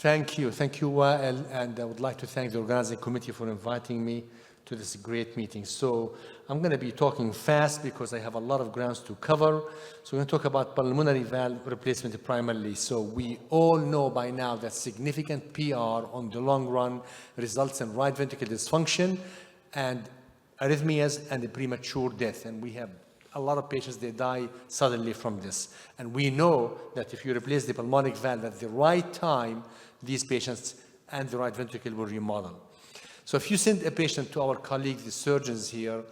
Thank you, Wael, and I would like to thank the organizing committee for inviting me to this great meeting. So I'm going to be talking fast because I have a lot of grounds to cover. So we're going to talk about pulmonary valve replacement primarily. So we all know by now that significant PR on the long run results in right ventricular dysfunction and arrhythmias and a premature death. And we have a lot of patients, they die suddenly from this. And we know that if you replace the pulmonic valve at the right time, these patients and the right ventricle will remodel. So if you send a patient to our colleagues, the surgeons here,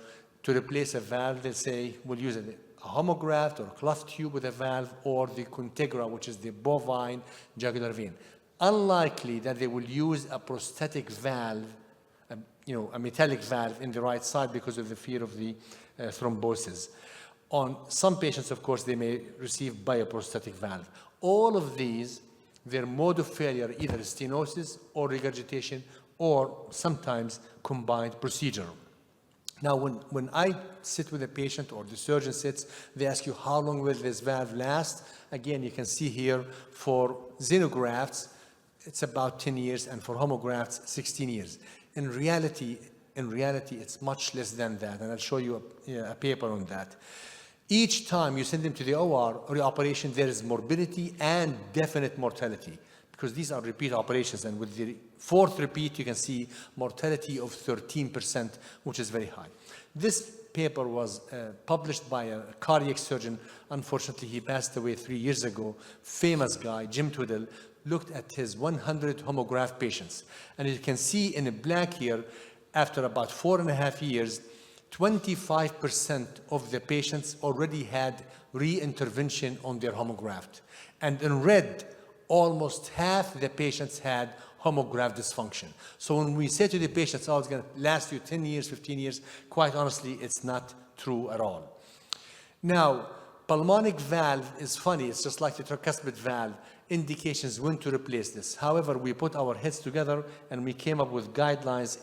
to replace a valve, they'll say, we'll use a homograft or a cloth tube with a valve or the Contegra, which is the bovine jugular vein. Unlikely that they will use a prosthetic valve, a metallic valve in the right side because of the fear of the thrombosis. On some patients, of course, they may receive bioprosthetic valve. All of these, their mode of failure, either stenosis or regurgitation, or sometimes combined procedure. Now, when I sit with a patient or the surgeon sits, they ask you, how long will this valve last? Again, you can see here for xenografts, it's about 10 years, and for homografts, 16 years. In reality, it's much less than that, and I'll show you a paper on that. Each time you send them to the OR or the operation, there is morbidity and definite mortality, because these are repeat operations, and with the fourth repeat, you can see mortality of 13%, which is very high. This paper was published by a cardiac surgeon. Unfortunately, he passed away 3 years ago. Famous guy, Jim Twiddle, looked at his 100 homograft patients. And you can see in the black here, after about 4.5 years, 25% of the patients already had re-intervention on their homograft. And in red, almost half the patients had homograft dysfunction. So when we say to the patients, oh, it's going to last you 10 years, 15 years, quite honestly, it's not true at all. Now, pulmonic valve is funny. It's just like the tricuspid valve. Indications when to replace this. However, we put our heads together and we came up with guidelines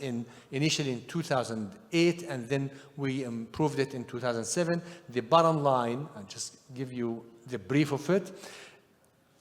initially in 2008, and then we improved it in 2007. The bottom line, I'll just give you the brief of it.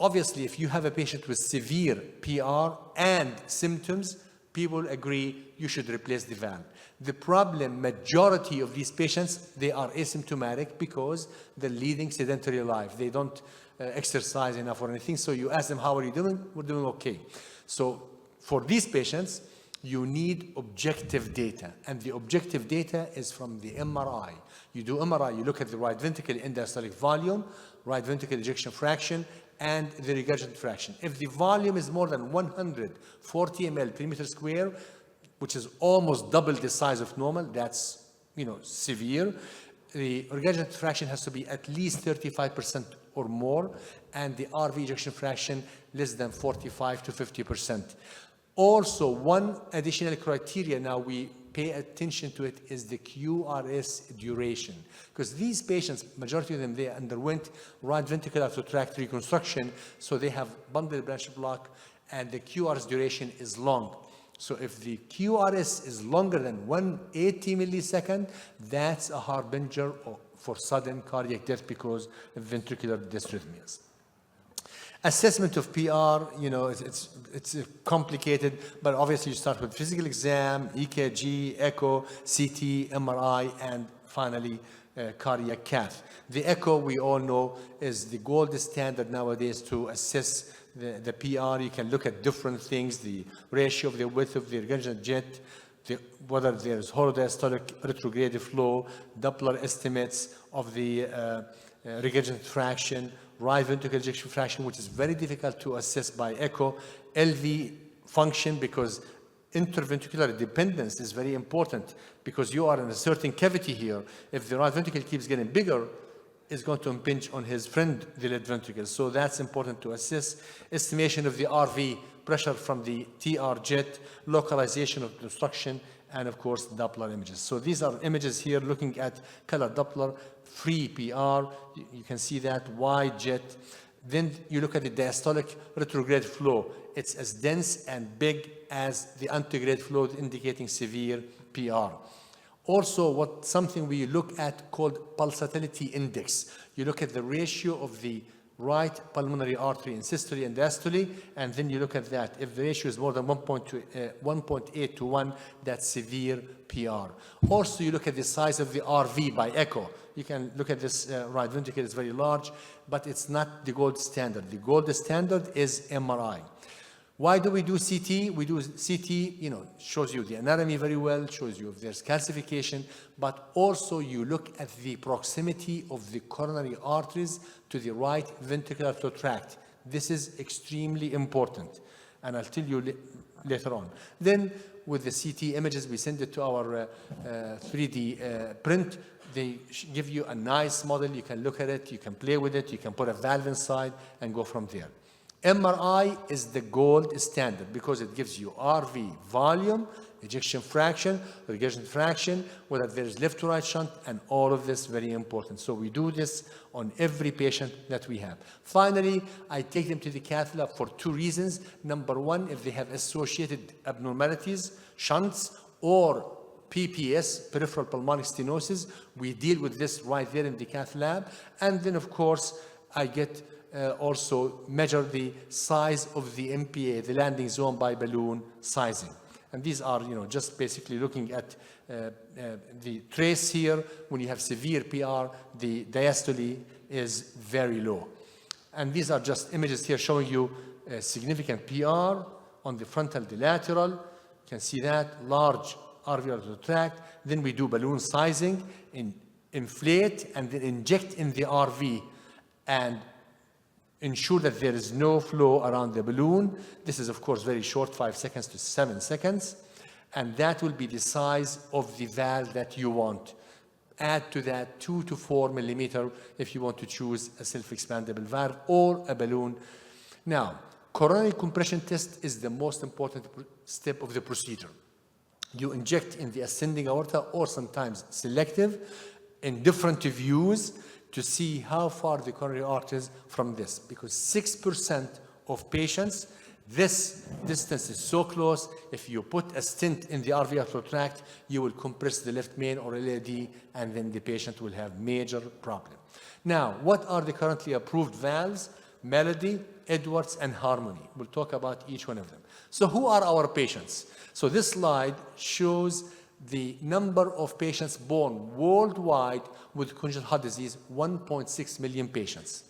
Obviously, if you have a patient with severe PR and symptoms, people agree you should replace the valve. The problem, majority of these patients, they are asymptomatic because they're leading sedentary life. They don't exercise enough or anything. So you ask them, how are you doing? We're doing okay. So for these patients, you need objective data. And the objective data is from the MRI. You do MRI, you look at the right ventricle end-diastolic volume, right ventricle ejection fraction, and the regurgitant fraction. If the volume is more than 140 ml per meter square, which is almost double the size of normal, that's severe. The regurgitant fraction has to be at least 35% or more, and the RV ejection fraction less than 45 to 50%. Also, one additional criteria now we pay attention to it is the QRS duration, because these patients, majority of them, they underwent right ventricular tract reconstruction, so they have bundle branch block, and the QRS duration is long. So if the QRS is longer than 180 millisecond, that's a harbinger for sudden cardiac death because of ventricular dysrhythmias. Assessment of PR, it's complicated, but obviously you start with physical exam, EKG, echo, CT, MRI, and finally cardiac cath. The echo, we all know, is the gold standard nowadays to assess the PR. You can look at different things, the ratio of the width of the regurgitant jet, whether there's holodiastolic retrograde flow, Doppler estimates of the regurgitant fraction, right ventricular ejection fraction, which is very difficult to assess by echo, LV function, because interventricular dependence is very important, because you are in a certain cavity here. If the right ventricle keeps getting bigger, it's going to impinge on his friend, the left ventricle. So that's important to assess. Estimation of the RV pressure from the TR jet, localization of the obstruction, and of course, Doppler images. So these are images here looking at color Doppler, free PR. You can see that wide jet. Then you look at the diastolic retrograde flow. It's as dense and big as the antegrade flow, indicating severe PR. Also, something we look at called pulsatility index. You look at the ratio of the right pulmonary artery in systole and diastole, and then you look at that. If the ratio is more than 1.8 to 1, that's severe PR. Also, you look at the size of the RV by echo. You can look at this right ventricle, it's very large, but it's not the gold standard. The gold standard is MRI. Why do we do CT? We do CT, shows you the anatomy very well, shows you if there's calcification, but also you look at the proximity of the coronary arteries to the right ventricular flow tract. This is extremely important, and I'll tell you later on. Then with the CT images, we send it to our 3D print. They give you a nice model. You can look at it, you can play with it, you can put a valve inside and go from there. MRI is the gold standard because it gives you RV, volume, ejection fraction, regurgitation fraction, whether there is left to right shunt, and all of this very important. So we do this on every patient that we have. Finally, I take them to the cath lab for two reasons. Number one, if they have associated abnormalities, shunts, or PPS, peripheral pulmonary stenosis, we deal with this right there in the cath lab. And then, of course, I get also measure the size of the MPA, the landing zone by balloon sizing. And these are, just basically looking at the trace here. When you have severe PR, the diastole is very low. And these are just images here showing you a significant PR on the frontal, the lateral. You can see that, large alveolar tract. Then we do balloon sizing, inflate, and then inject in the RV, and ensure that there is no flow around the balloon. This is, of course, very short, 5 seconds to 7 seconds. And that will be the size of the valve that you want. Add to that 2 to 4 millimeter if you want to choose a self-expandable valve or a balloon. Now, coronary compression test is the most important step of the procedure. You inject in the ascending aorta, or sometimes selective, in different views, to see how far the coronary arteries from this, because 6% of patients, this distance is so close, if you put a stent in the RV flow tract, you will compress the left main or LAD, and then the patient will have major problem. Now, what are the currently approved valves? Melody, Edwards, and Harmony. We'll talk about each one of them. So who are our patients? So this slide shows the number of patients born worldwide with congenital heart disease, 1.6 million patients.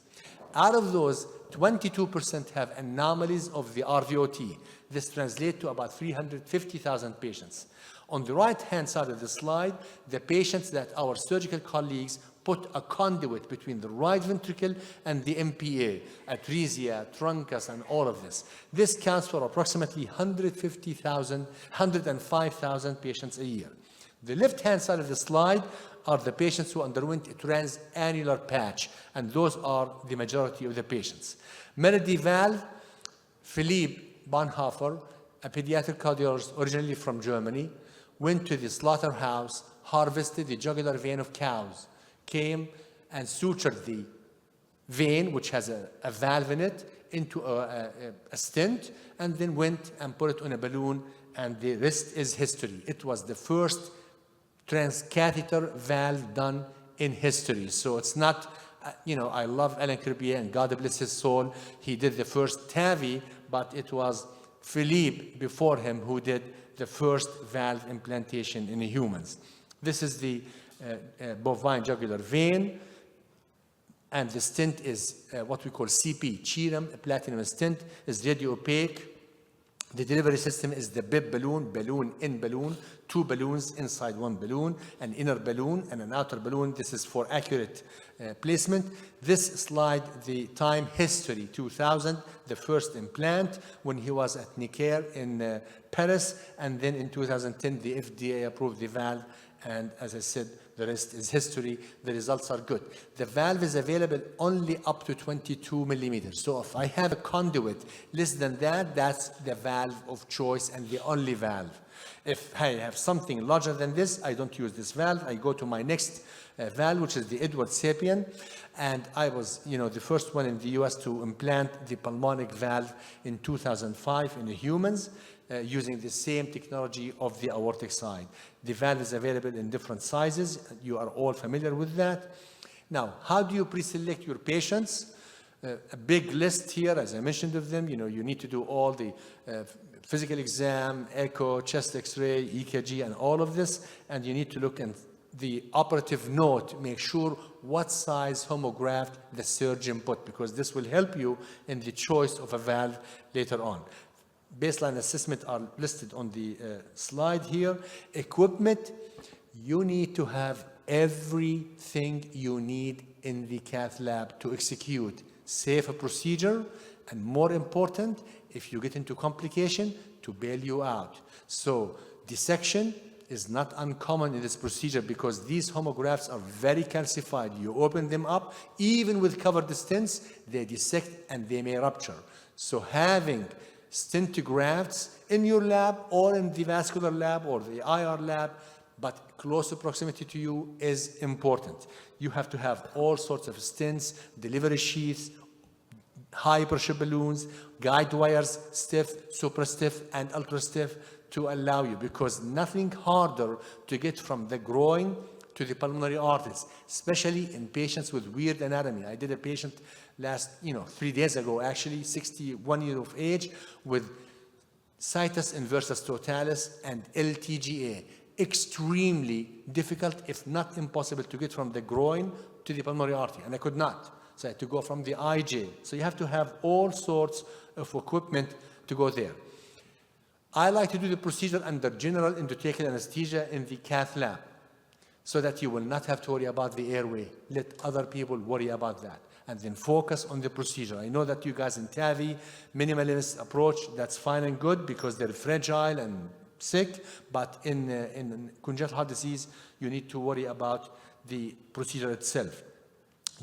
Out of those, 22% have anomalies of the RVOT. This translates to about 350,000 patients. On the right-hand side of the slide, the patients that our surgical colleagues put a conduit between the right ventricle and the MPA, atresia, truncus, and all of this. This counts for approximately 105,000 patients a year. The left-hand side of the slide are the patients who underwent a transannular patch, and those are the majority of the patients. Melody valve, Philippe Bonhoeffer, a pediatric cardiologist originally from Germany, went to the slaughterhouse, harvested the jugular vein of cows, came and sutured the vein, which has a valve in it, into a stent, and then went and put it on a balloon, and the rest is history. It was the first transcatheter valve done in history. So it's not, I love Alain Crepier, and God bless his soul. He did the first TAVI, but it was Philippe before him who did the first valve implantation in humans. This is the bovine jugular vein, and the stent is what we call CP, Cheram platinum stent, is radio opaque. The delivery system is the bib balloon, balloon in balloon, 2 balloons inside 1 balloon, an inner balloon and an outer balloon. This is for accurate placement. This slide, the time history, 2000, the first implant when he was at Necker in Paris, and then in 2010 the FDA approved the valve, and as I said, the rest is history. The results are good. The valve is available only up to 22 millimeters. So if I have a conduit less than that, that's the valve of choice and the only valve. If I have something larger than this, I don't use this valve. I go to my next valve, which is the Edwards Sapien. And I was, the first one in the US to implant the pulmonic valve in 2005 in the humans, using the same technology of the aortic side. The valve is available in different sizes. You are all familiar with that. Now, how do you pre-select your patients? a big list here, as I mentioned of them. You know, you need to do all the physical exam, echo, chest x-ray, EKG, and all of this. And you need to look at the operative note, make sure what size homograft the surgeon put, because this will help you in the choice of a valve later on. Baseline assessment are listed on the slide here. Equipment, you need to have everything you need in the cath lab to execute safe procedure, and more important, if you get into complication, to bail you out. So dissection is not uncommon in this procedure because these homografts are very calcified. You open them up, even with covered stents, they dissect and they may rupture. So having stent grafts in your lab or in the vascular lab or the IR lab, but close proximity to you is important. You have to have all sorts of stents, delivery sheaths, high pressure balloons, guide wires, stiff, super stiff, and ultra stiff to allow you, because nothing harder to get from the groin to the pulmonary arteries, especially in patients with weird anatomy. I did a patient 3 days ago, actually, 61 years of age, with situs inversus totalis and LTGA. Extremely difficult, if not impossible, to get from the groin to the pulmonary artery, and I could not. So I had to go from the IJ. So you have to have all sorts of equipment to go there. I like to do the procedure under general endotracheal anesthesia in the cath lab, so that you will not have to worry about the airway. Let other people worry about that, and then focus on the procedure. I know that you guys in TAVI, minimalist approach, that's fine and good because they're fragile and sick, but in congenital heart disease, you need to worry about the procedure itself.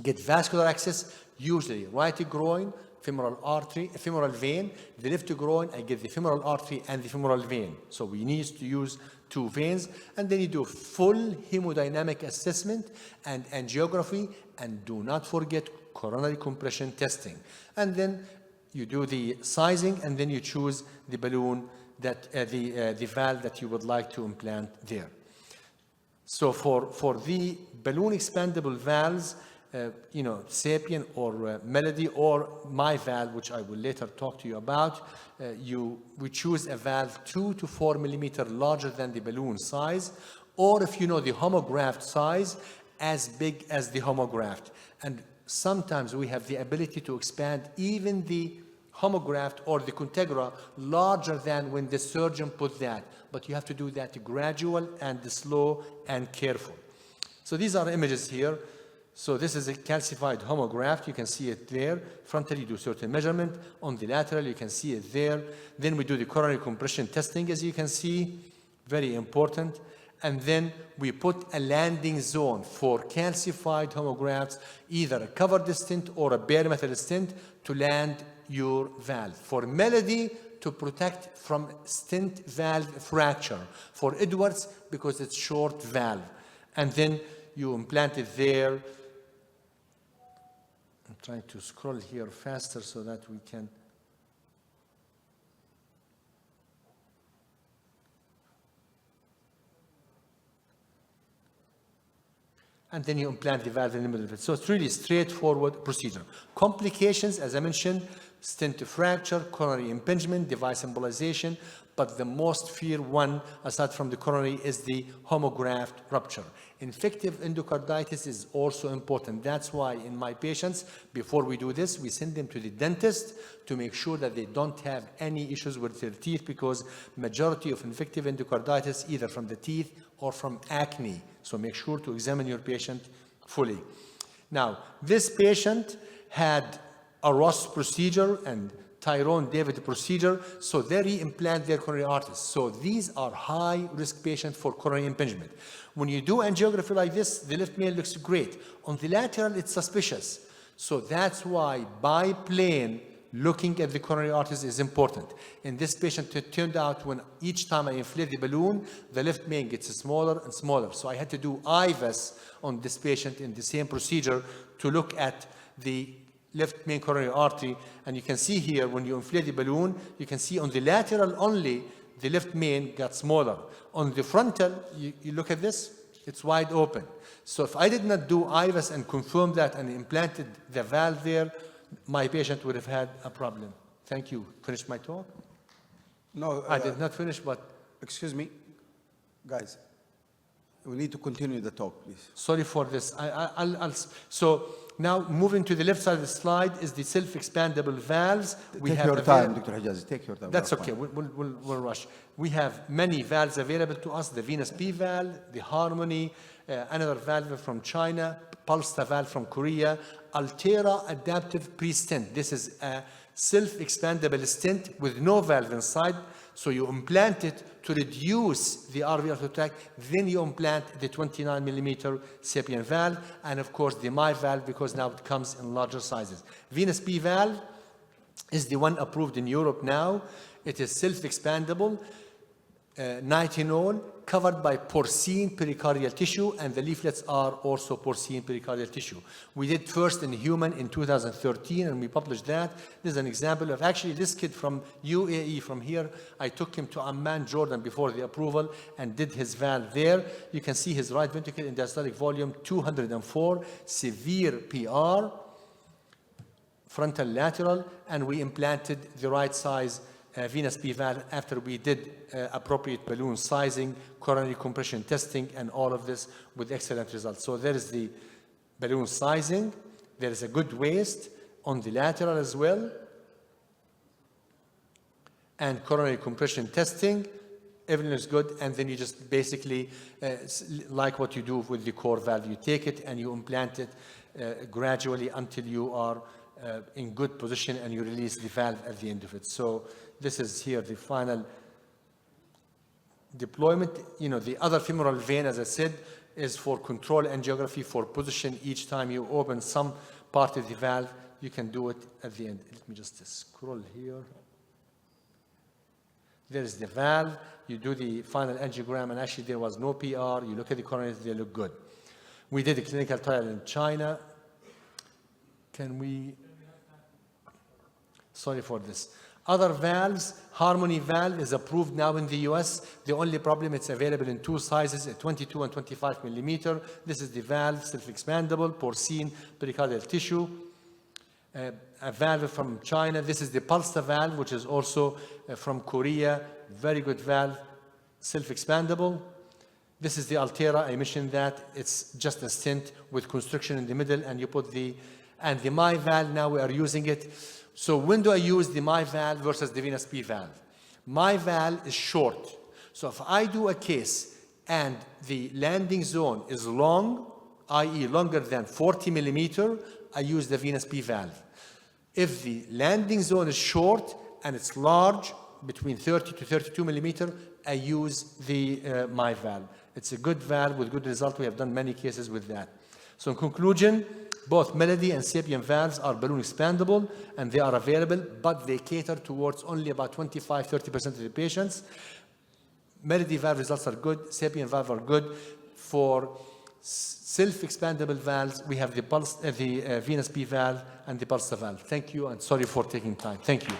Get vascular access, usually right groin, femoral artery, femoral vein. The left groin, I get the femoral artery and the femoral vein. So we need to use 2 veins, and then you do full hemodynamic assessment and angiography, and do not forget coronary compression testing. And then you do the sizing, and then you choose the balloon that the valve that you would like to implant there. So for the balloon expandable valves, Sapien or Melody or my valve, which I will later talk to you about, we choose a valve 2 to 4 millimeter larger than the balloon size, or if you know the homograft size, as big as the homograft. And sometimes we have the ability to expand even the homograft or the contegra larger than when the surgeon put that, but you have to do that gradual and slow and careful. So these are images here. So this is a calcified homograft. You can see it there. Frontally, do certain measurement. On the lateral, you can see it there. Then we do the coronary compression testing, as you can see. Very important. And then we put a landing zone for calcified homografts, either a covered stent or a bare metal stent, to land your valve. For Melody, to protect from stent valve fracture. For Edwards, because it's short valve. And then you implant it there. I'm trying to scroll here faster so that we can. And then you implant the valve in the middle of it. So it's really straightforward procedure. Complications, as I mentioned, stent fracture, coronary impingement, device embolization, but the most feared one, aside from the coronary, is the homograft rupture. Infective endocarditis is also important. That's why in my patients, before we do this, we send them to the dentist to make sure that they don't have any issues with their teeth, because majority of infective endocarditis either from the teeth or from acne. So make sure to examine your patient fully. Now, this patient had a Ross procedure and Tyrone David procedure, so they reimplant their coronary arteries. So these are high-risk patients for coronary impingement. When you do angiography like this, the left main looks great. On the lateral, it's suspicious. So that's why biplane looking at the coronary arteries is important. In this patient, it turned out when each time I inflate the balloon, the left main gets smaller and smaller. So I had to do IVAS on this patient in the same procedure to look at the left main coronary artery. And you can see here, when you inflate the balloon, you can see on the lateral only, the left main got smaller. On the frontal, you look at this, it's wide open. So if I did not do IVAS and confirm that and implanted the valve there, my patient would have had a problem. Thank you. Finished my talk? No, I did not finish, but excuse me, guys. We need to continue the talk, please. sorry for this. So now moving to the left side of the slide is the self-expandable valves. Take your time, Dr. Hijazi. Take your time. That's okay. We'll rush. We have many valves available to us: the venous P valve, the Harmony, another valve from China, Pulsar valve from Korea, Altera adaptive pre-stent. This is a self-expandable stent with no valve inside. So you implant it to reduce the RV arthrotract, then you implant the 29 millimeter sapien valve, and of course the MI valve, because now it comes in larger sizes. Venous P valve is the one approved in Europe now. It is self-expandable, nitinol, covered by porcine pericardial tissue, and the leaflets are also porcine pericardial tissue. We did first in human in 2013, and we published that. This is an example of actually this kid from UAE, from here. I took him to Amman, Jordan, before the approval and did his valve there. You can see his right ventricle in diastolic volume 204, severe PR, frontal lateral, and we implanted the right size venous P valve after we did appropriate balloon sizing, coronary compression testing, and all of this with excellent results. So there is the balloon sizing. There is a good waist on the lateral as well, and coronary compression testing. Everything is good, and then you just basically, like what you do with the core valve, you take it and you implant it gradually until you are in good position, and you release the valve at the end of it. So this is here the final deployment. You know, the other femoral vein, as I said, is for control angiography, for position. Each time you open some part of the valve, you can do it at the end. Let me just scroll here. There is the valve. You do the final angiogram, and actually there was no PR. You look at the coronaries, they look good. We did a clinical trial in China. Can we? Sorry for this. Other valves, Harmony valve is approved now in the US. The only problem, it's available in two sizes, a 22 and 25 millimeter. This is the valve, self-expandable, porcine pericardial tissue. A valve from China. This is the Pulsar valve, which is also from Korea. Very good valve, self-expandable. This is the Altera. I mentioned that. It's just a stent with constriction in the middle, and you put the, and the MI valve, now we are using it. So when do I use the MI valve versus the venous P valve? MI valve is short. So if I do a case and the landing zone is long, i.e. longer than 40 millimeter, I use the venous P valve. If the landing zone is short and it's large, between 30 to 32 millimeter, I use the MI valve. It's a good valve with good result. We have done many cases with that. So in conclusion, both Melody and Sapien valves are balloon expandable, and they are available, but they cater towards only about 25–30% of the patients. Melody valve results are good. Sapien valve are good. For self-expandable valves, we have the venous P valve and the Pulsar valve. Thank you, and sorry for taking time. Thank you.